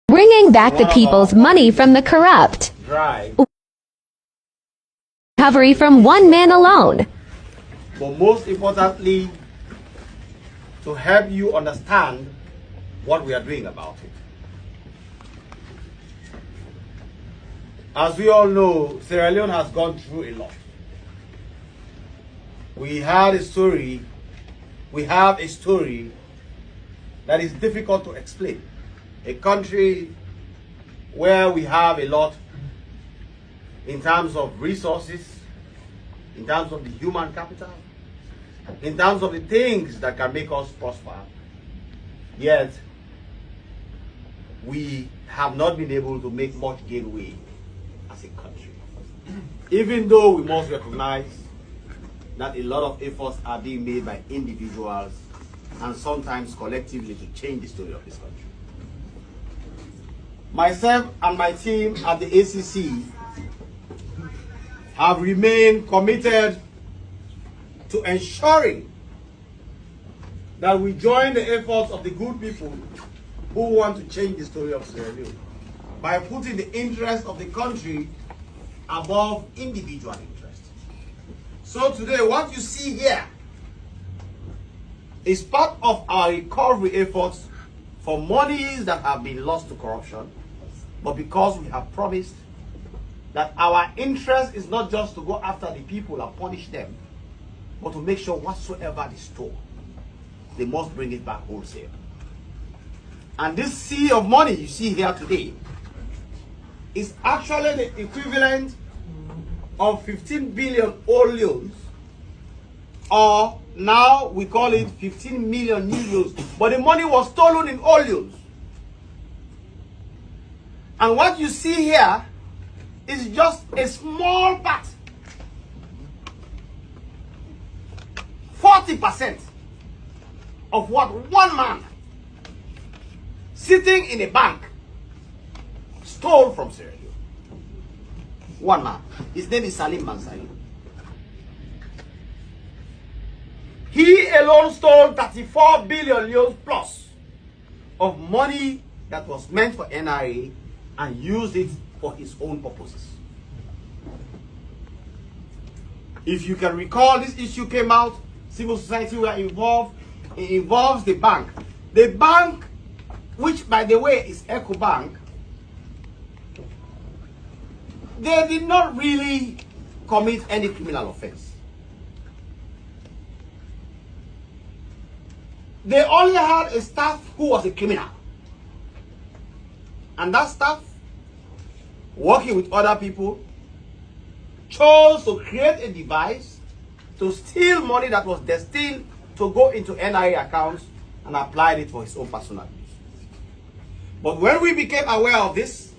bringing back the people's money from the corrupt. Recovery from one man alone. But most importantly, to help you understand what we are doing about it. As we all know, Sierra Leone has gone through a lot. We have a story that is difficult to explain. A country where we have a lot in terms of resources, in terms of the human capital, in terms of the things that can make us prosper, yet we have not been able to make much gainway as a country. Even though we must recognize that a lot of efforts are being made by individuals and sometimes collectively to change the story of this country. Myself and my team at the ACC have remained committed to ensuring that we join the efforts of the good people who want to change the story of Sierra Leone by putting the interest of the country above individual interest. So today, what you see here is part of our recovery efforts for monies that have been lost to corruption, but because we have promised that our interest is not just to go after the people and punish them, but to make sure whatsoever they stole, they must bring it back wholesale. And this sea of money you see here today is actually the equivalent of 15 billion old loans, or now we call it 15 million new loans. But the money was stolen in old loans. And what you see here is just a small part. 40% of what one man sitting in a bank stole from Sierra Leone. One man. His name is Salim Mansari. He alone stole 34 billion euros plus of money that was meant for NRA and used it for his own purposes. If you can recall, this issue came out, civil society were involved. It involves the bank. The bank, which by the way is EcoBank, they did not really commit any criminal offense. They only had a staff who was a criminal. And that staff, working with other people, chose to create a device to steal money that was destined to go into NIA accounts and applied it for his own personal use. But when we became aware of this,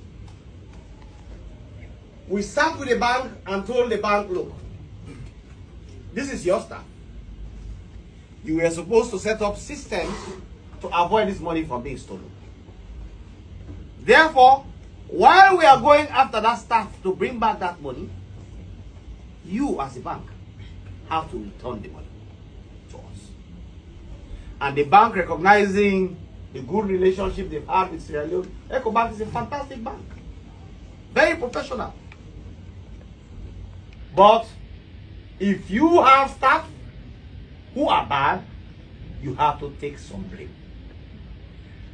we sat with the bank and told the bank, look, this is your staff. You were supposed to set up systems to avoid this money from being stolen. Therefore, while we are going after that staff to bring back that money, you as a bank have to return the money to us. And the bank, recognizing the good relationship they've had with Sierra Leone, EcoBank is a fantastic bank. Very professional. But if you have staff who are bad, you have to take some blame.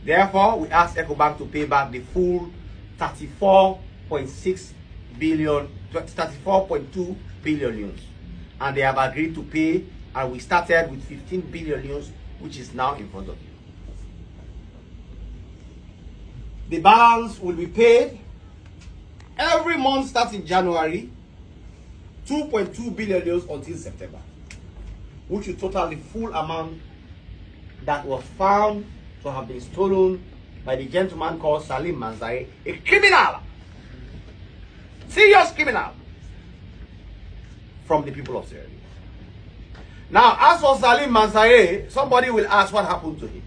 Therefore, we asked EcoBank to pay back the full 34.6 billion, 34.2 billion euros. And they have agreed to pay, and we started with 15 billion euros, which is now in front of you. The balance will be paid every month starting January, 2.2 billion euros until September, which will total the full amount that was found to have been stolen by the gentleman called Salim Mansari, a criminal, serious criminal, from the people of Sierra Leone. Now, as for Salim Mansari, somebody will ask what happened to him.